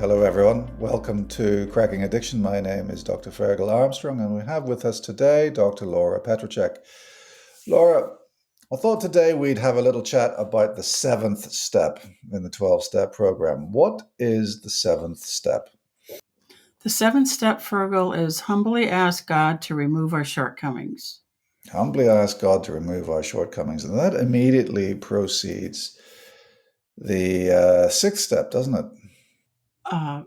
Hello, everyone. Welcome to Cracking Addiction. My name is Dr. Ferghal Armstrong, and we have with us today Dr. Laura Petracek. Laura, I thought today we'd have a little chat about the seventh step in the 12-step program. What is the seventh step? The seventh step, Fergal, is humbly ask God to remove our shortcomings. Humbly ask God to remove our shortcomings. And that immediately precedes the sixth step, doesn't it?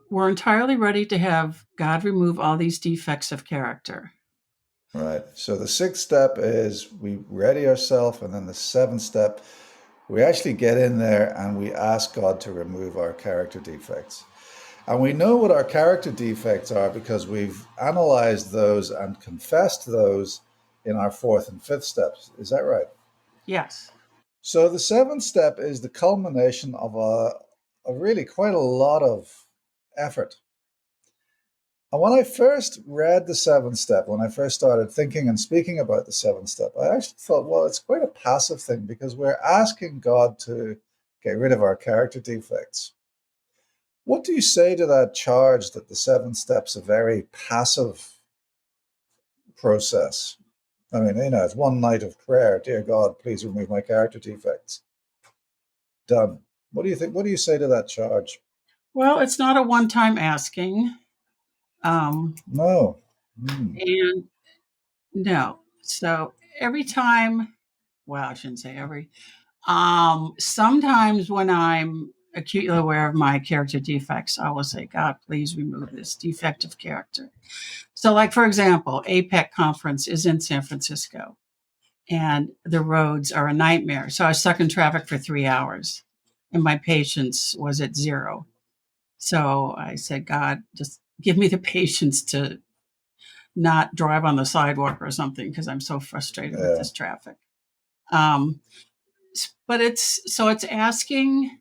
We're entirely ready to have God remove all these defects of character. Right. So the sixth step is we ready ourselves, and then the seventh step, we actually get in there and we ask God to remove our character defects. And we know what our character defects are because we've analyzed those and confessed those in our fourth and fifth steps. Is that right? Yes. So the seventh step is the culmination of a really quite a lot of effort. And when I first read the seventh step, when I first started thinking and speaking about the seventh step, I actually thought, well, it's quite a passive thing because we're asking God to get rid of our character defects. What do you say to that charge that the seven steps a very passive process? I mean, it's one night of prayer. Dear God, please remove my character defects. Done. What do you think? What do you say to that charge? Well, it's not a one-time asking. No. Hmm. And no. So every time, well, I shouldn't say every. Sometimes when I'm acutely aware of my character defects, I will say, God, please remove this defective character. So, like, for example, APEC conference is in San Francisco, and the roads are a nightmare. So I was stuck in traffic for 3 hours, and my patience was at zero. So I said, God, just give me the patience to not drive on the sidewalk or something because I'm so frustrated with Yeah. this traffic. Um, but it's asking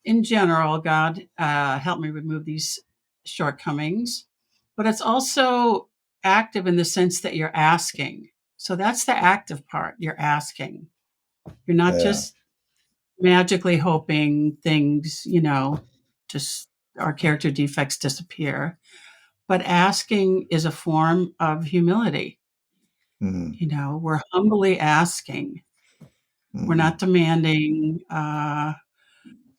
in general, God, help me remove these shortcomings. But it's also active in the sense that you're asking. So that's the active part. You're asking. You're not Yeah. just magically hoping things, just our character defects disappear. But asking is a form of humility. Hmm. We're humbly asking. We're Hmm. not demanding.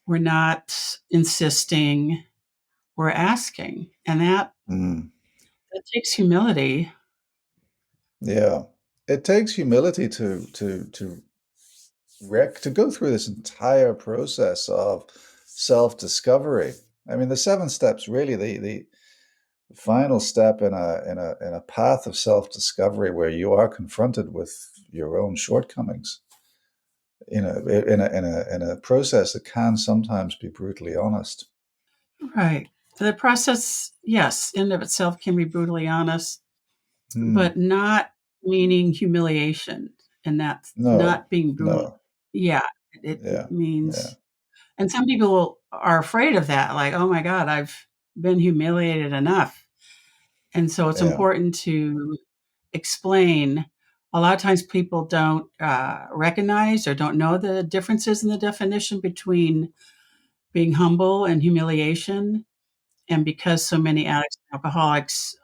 We're not insisting. We're asking. And Hmm. that takes humility. Yeah. It takes humility to go through this entire process of self-discovery. I mean, the seven steps really the final step in a path of self-discovery where you are confronted with your own shortcomings. In a process that can sometimes be brutally honest. Right. The process, yes, in and of itself can be brutally honest, Hmm. but not meaning humiliation. And that's No, not being brutal. no, Yeah, it yeah, yeah, means, and some people are afraid of that, like, oh my God, I've been humiliated enough. And so it's yeah. important to explain. A lot of times people don't recognize or don't know the differences in the definition between being humble and humiliation. And because so many addicts and alcoholics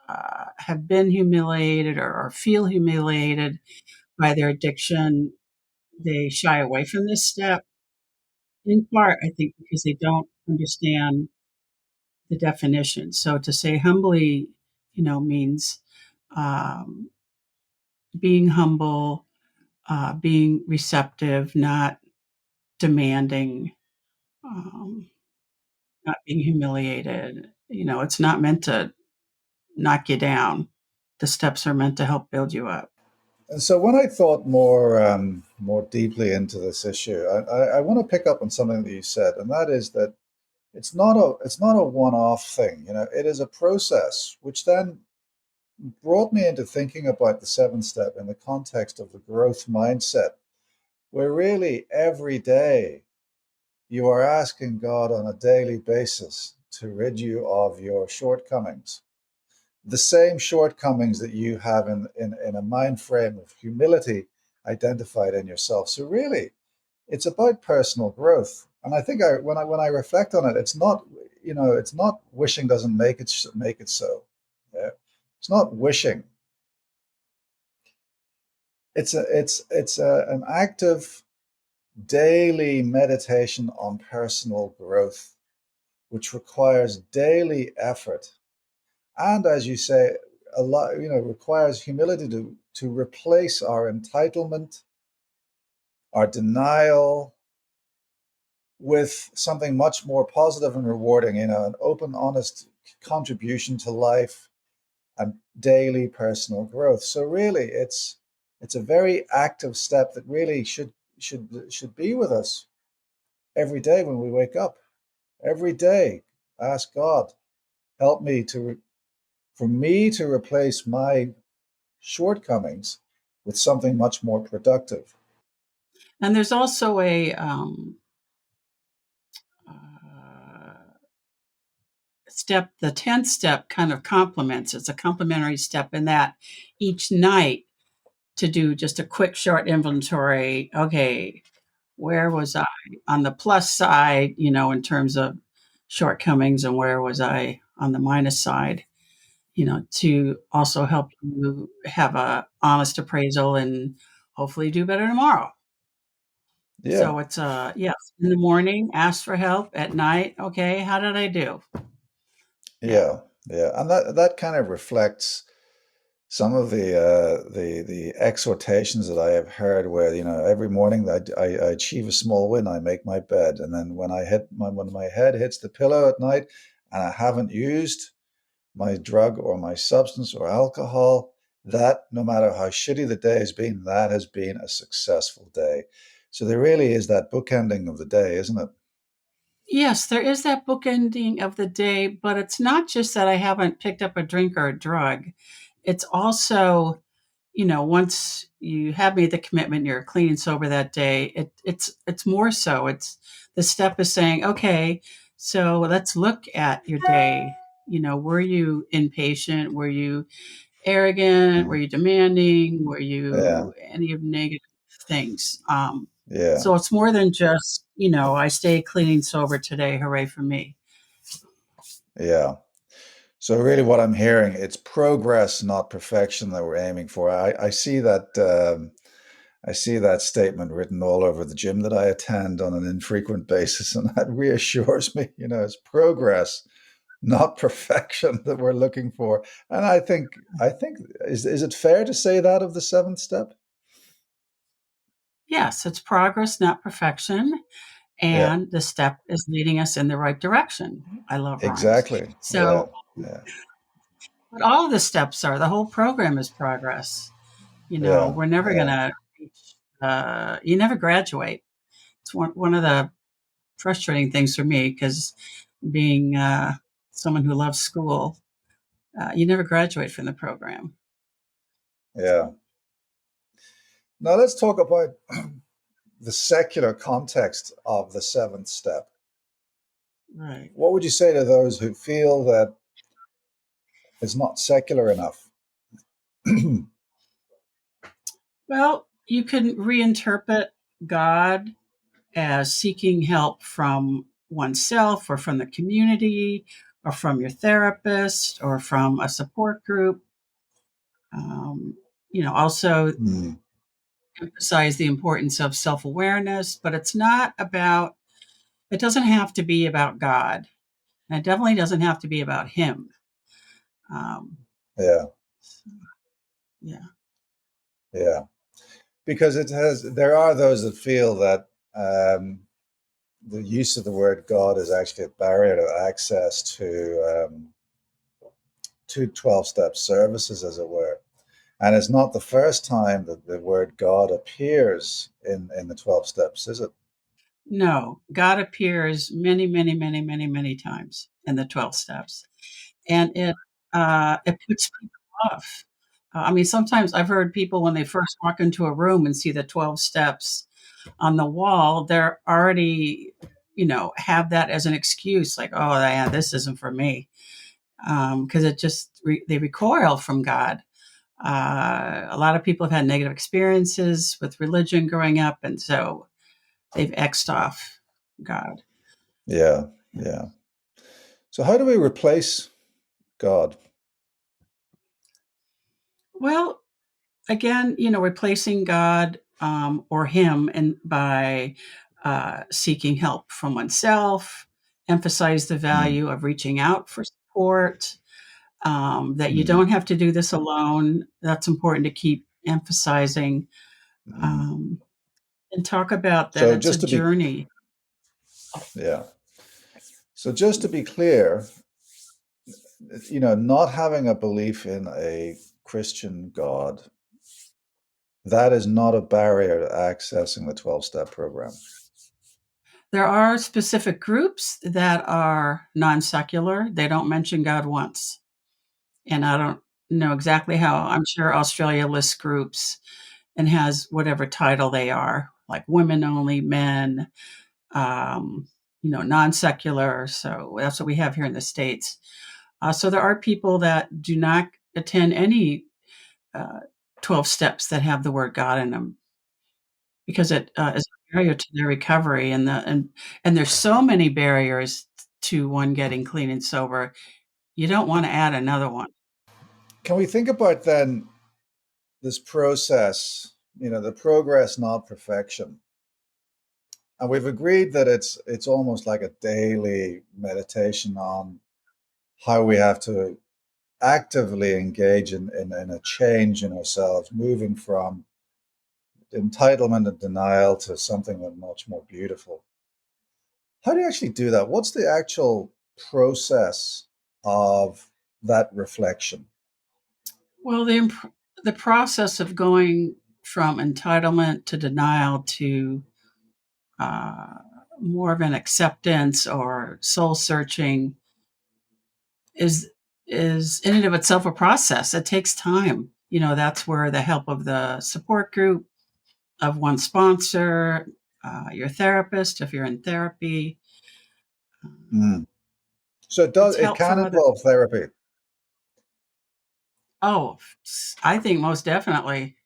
have been humiliated or feel humiliated by their addiction, they shy away from this step. In part, I think, because they don't understand the definition. So to say humbly, means um, being humble, being receptive, not demanding, um, not being humiliated. It's not meant to knock you down. The steps are meant to help build you up. And so when I thought more deeply into this issue, I want to pick up on something that you said, and that is that it's not a one-off thing. It is a process, which then brought me into thinking about the seventh step in the context of the growth mindset, where really every day you are asking God on a daily basis to rid you of your shortcomings, the same shortcomings that you have in a mind frame of humility identified in yourself. So really, it's about personal growth. And I think when I reflect on it, it's not. it's not wishing doesn't make it so. Yeah. It's not wishing. It's an active daily meditation on personal growth, which requires daily effort, and as you say, a lot, requires humility to replace our entitlement, our denial, with something much more positive and rewarding, an open, honest contribution to life and daily personal growth. So really, it's a very active step that really should be with us every day when we wake up. Every day, ask God, help me for me to replace my shortcomings with something much more productive. And there's also a step, the 10th step kind of complements. It's a complementary step in that each night to do just a quick, short inventory. Okay, where was I on the plus side, in terms of shortcomings, and where was I on the minus side, to also help you have a honest appraisal and hopefully do better tomorrow. Yeah, So it's yes, in the morning, ask for help. At night, okay, how did I do? Yeah. yeah, yeah, and that kind of reflects some of the exhortations that I have heard, where every morning I achieve a small win, I make my bed, and then when my head hits the pillow at night, and I haven't used my drug or my substance or alcohol, that no matter how shitty the day has been, that has been a successful day. So there really is that bookending of the day, isn't it? Yes, there is that bookending of the day, but it's not just that I haven't picked up a drink or a drug. It's also, once you have made the commitment, you're clean and sober that day. It's more so. It's the step is saying, okay, so let's look at your day. Were you impatient? Were you arrogant? Were Mm. you demanding? Were Yeah, you any of negative things? yeah, So it's more than just, I stay clean and sober today. Hooray for me. yeah. So really, what I'm hearing, it's progress, not perfection, that we're aiming for. I see that. I see that statement written all over the gym that I attend on an infrequent basis, and that reassures me. It's progress, not perfection, that we're looking for. And I think is it fair to say that of the seventh step? Yes, it's progress, not perfection. Yeah, And the step is leading us in the right direction. I love rhymes. exactly. Yeah, So, yeah, but all of the steps are, the whole program is progress. yeah, We're never going yeah, to reach, you never graduate. It's one of the frustrating things for me because being someone who loves school, you never graduate from the program. yeah. Now let's talk about the secular context of the seventh step. Right. What would you say to those who feel that it's not secular enough? Well, you can reinterpret God as seeking help from oneself or from the community or from your therapist or from a support group. Um, also Hmm. emphasize the importance of self awareness, but it doesn't have to be about God. And it definitely doesn't have to be about Him. Um, Yeah, yeah. yeah. Because there are those that feel that the use of the word God is actually a barrier to access to 12-step services, as it were. And it's not the first time that the word God appears in the 12 steps, is it? No, God appears many, many, many, many, many times in the 12 steps. And it puts people off. I mean, sometimes I've heard people when they first walk into a room and see the 12 steps on the wall, they're already, have that as an excuse, like, oh, yeah, this isn't for me, because they recoil from God. A lot of people have had negative experiences with religion growing up, and so they've X'd off God. Yeah, Yeah. yeah. So, how do we replace God? Well, again, replacing God or Him and by seeking help from oneself, emphasize the Mm, value of reaching out for support, that you mm, don't have to do this alone. That's important to keep emphasizing mm. um, and talk about that So, it's a just to be, journey. yeah. So, just to be clear, not having a belief in a Christian God, that is not a barrier to accessing the 12-step program. There are specific groups that are non secular, they don't mention God once. And I don't know exactly how. I'm sure Australia lists groups and has whatever title they are, like women only, men, non secular. So that's what we have here in the States. So there are people that do not attend any uh, 12 steps that have the word God in them because it is a barrier to their recovery. And there's so many barriers to one getting clean and sober. You don't want to add another one. Can we think about then this process, the progress, not perfection? And we've agreed that it's almost like a daily meditation on how we have to actively engage in a change in ourselves, moving from entitlement and denial to something that much more beautiful. How do you actually do that? What's the actual process of that reflection? Well, the process of going from entitlement to denial to uh, more of an acceptance or soul searching is is in and of itself a process. It takes time. That's where the help of the support group, of one sponsor, your therapist, if you're in therapy, Mm. So it's it help can from other. involve therapy. Oh, I think most definitely.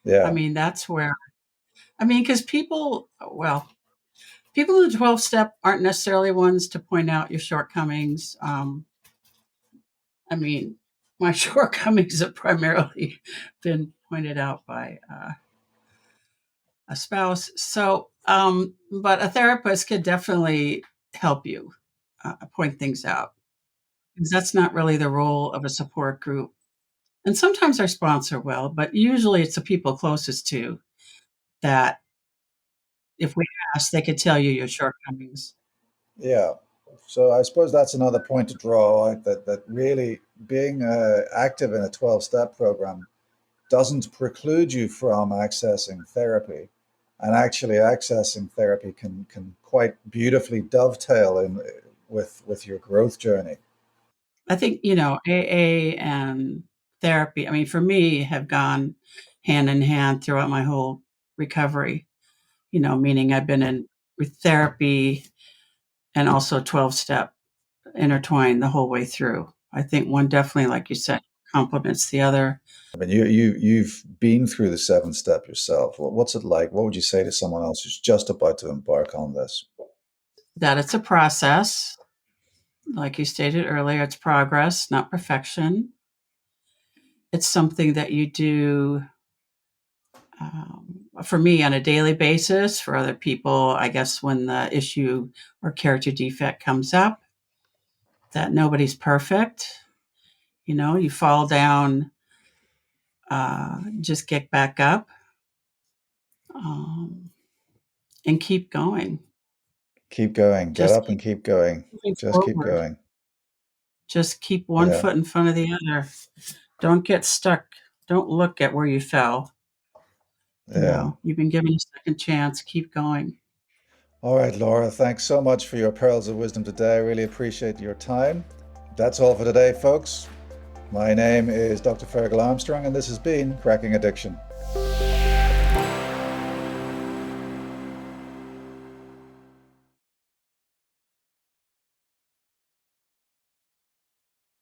I Yeah. mean, that's where. I mean, because people in the 12 step aren't necessarily ones to point out your shortcomings. I mean, my shortcomings have primarily been pointed out by a spouse. So, but a therapist could definitely help you point things out because that's not really the role of a support group. And sometimes our sponsor will, but usually it's the people closest to that. If we ask, they could tell you your shortcomings. Yeah. So I suppose that's another point to draw out that really being active in a 12-step program doesn't preclude you from accessing therapy. And actually accessing therapy can quite beautifully dovetail in with your growth journey. I think, AA and therapy, I mean, for me, have gone hand in hand throughout my whole recovery, meaning I've been in with therapy and also 12 step intertwined the whole way through. I think one definitely, like you said, complements the other. I mean, you've been through the 7-step yourself. What's it like? What would you say to someone else who's just about to embark on this? That it's a process. Like you stated earlier, it's progress, not perfection. It's something that you do for me on a daily basis. For other people, I guess when the issue or character defect comes up, that nobody's perfect. You fall down, just get back up um, and keep going. Keep going. Get Just up and keep keep going. moving Just keep forward. going. Just keep one Yeah. foot in front of the other. Don't get stuck. Don't look at where you fell. Yeah. You've been given a second chance. Keep going. All right, Laura, thanks so much for your pearls of wisdom today. I really appreciate your time. That's all for today, folks. My name is Dr. Ferghal Armstrong, and this has been Cracking Addiction.